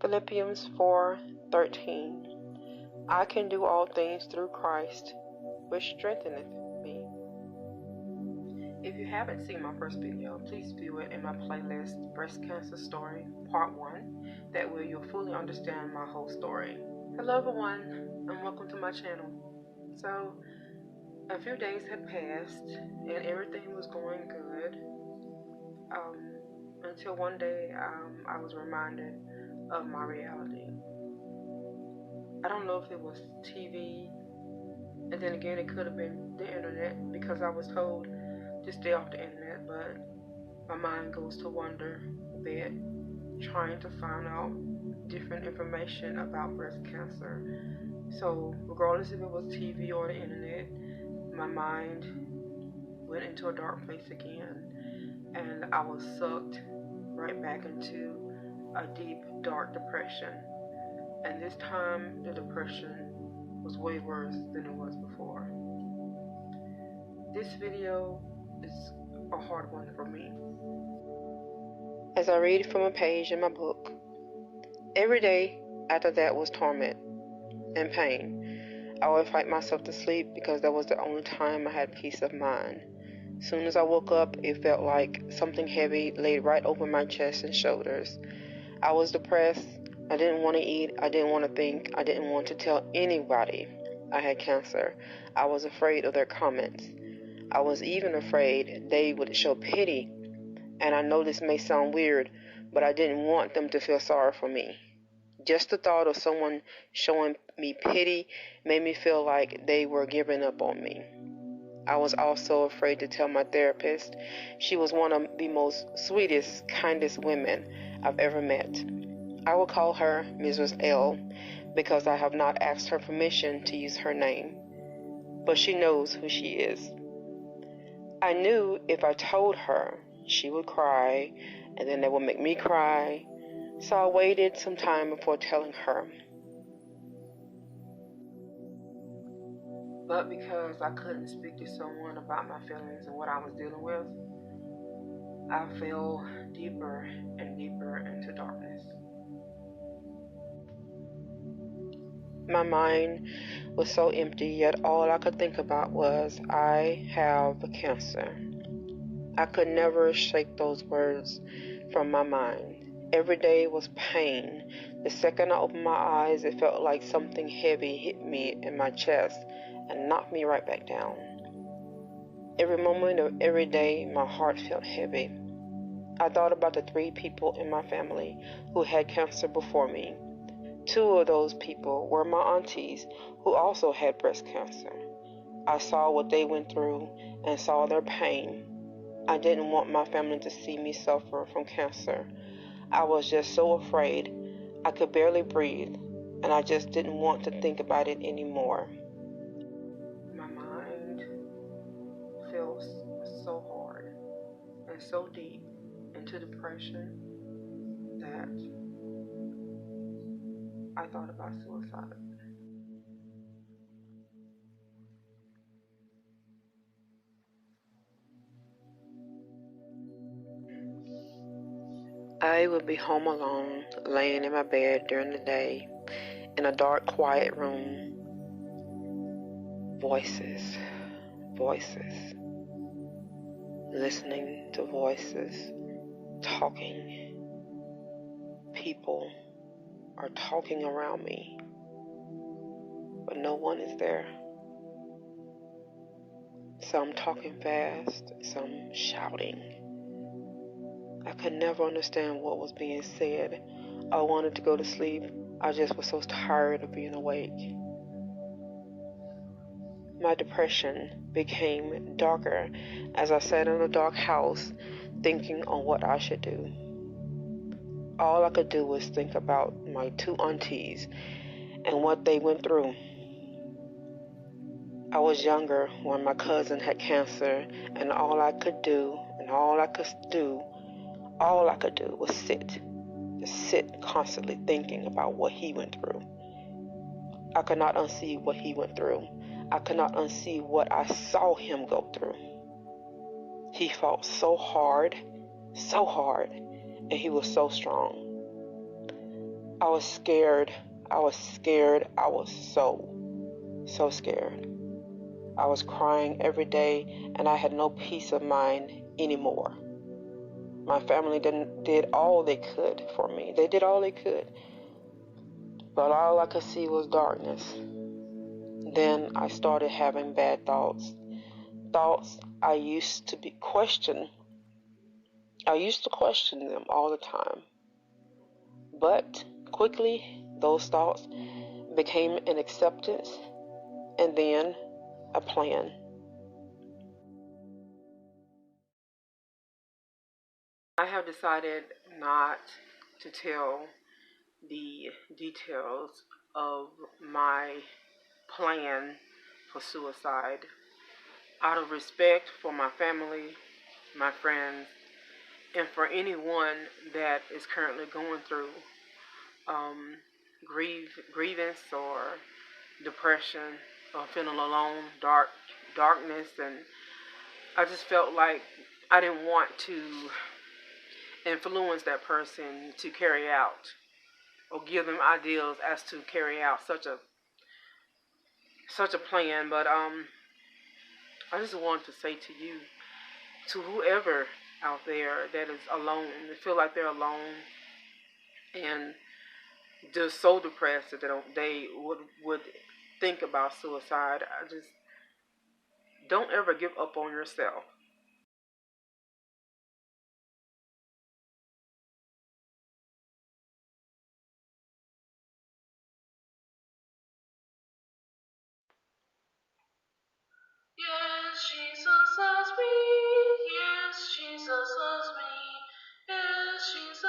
Philippians 4:13. I can do all things through Christ, which strengtheneth me. If you haven't seen my first video, please view it in my playlist, Breast Cancer Story, Part 1. That way you'll fully understand my whole story. Hello everyone, and welcome to my channel. So, a few days had passed, and everything was going good, until one day I was reminded of my reality. I don't know if it was TV, and then again it could have been the internet, because I was told to stay off the internet, but my mind goes to wonder a bit, trying to find out different information about breast cancer. So regardless if it was TV or the internet, my mind went into a dark place again, and I was sucked right back into a deep, dark depression. And this time, the depression was way worse than it was before. This video is a hard one for me. As I read from a page in my book, every day after that was torment and pain. I would fight myself to sleep because that was the only time I had peace of mind. As soon as I woke up, it felt like something heavy laid right over my chest and shoulders. I was depressed. I didn't want to eat. I didn't want to think. I didn't want to tell anybody I had cancer. I was afraid of their comments. I was even afraid they would show pity. And I know this may sound weird, but I didn't want them to feel sorry for me. Just the thought of someone showing me pity made me feel like they were giving up on me. I was also afraid to tell my therapist. She was one of the most sweetest, kindest women I've ever met. I will call her Mrs. L because I have not asked her permission to use her name, but she knows who she is. I knew if I told her, she would cry, and then that would make me cry, so I waited some time before telling her. But because I couldn't speak to someone about my feelings and what I was dealing with, I fell deeper and deeper into darkness. My mind was so empty, yet all I could think about was, I have cancer. I could never shake those words from my mind. Every day was pain. The second I opened my eyes, it felt like something heavy hit me in my chest and knocked me right back down. Every moment of every day, my heart felt heavy. I thought about the 3 people in my family who had cancer before me. 2 of those people were my aunties who also had breast cancer. I saw what they went through and saw their pain. I didn't want my family to see me suffer from cancer. I was just so afraid. I could barely breathe, and I just didn't want to think about it anymore. My mind fell so hard and so deep into depression that I thought about suicide. I would be home alone, laying in my bed during the day, in a dark, quiet room. Voices, listening to voices, talking. People are talking around me, but no one is there. Some talking fast, some shouting. I could never understand what was being said. I wanted to go to sleep. I just was so tired of being awake. My depression became darker as I sat in a dark house thinking on what I should do. All I could do was think about my 2 aunties and what they went through. I was younger when my cousin had cancer, and all I could do was sit constantly thinking about what he went through. I could not unsee what he went through. I could not unsee what I saw him go through. He fought so hard, and he was so strong. I was scared. I was scared. I was so scared. I was crying every day, and I had no peace of mind anymore. My family did all they could for me. They did all they could, but all I could see was darkness. Then I started having bad thoughts. Thoughts I used to question them all the time. But quickly, those thoughts became an acceptance and then a plan. I have decided not to tell the details of my plan for suicide out of respect for my family, my friends, and for anyone that is currently going through um, grievance or depression or feeling alone, darkness, and I just felt like I didn't want to influence that person to carry out or give them ideas as to carry out such a plan. But I just want to say to you, to whoever out there that is alone, they feel like they're alone and just so depressed that they would think about suicide. I just don't ever give up on yourself. Yes, Jesus loves me. Yes, Jesus loves me. Yes, Jesus.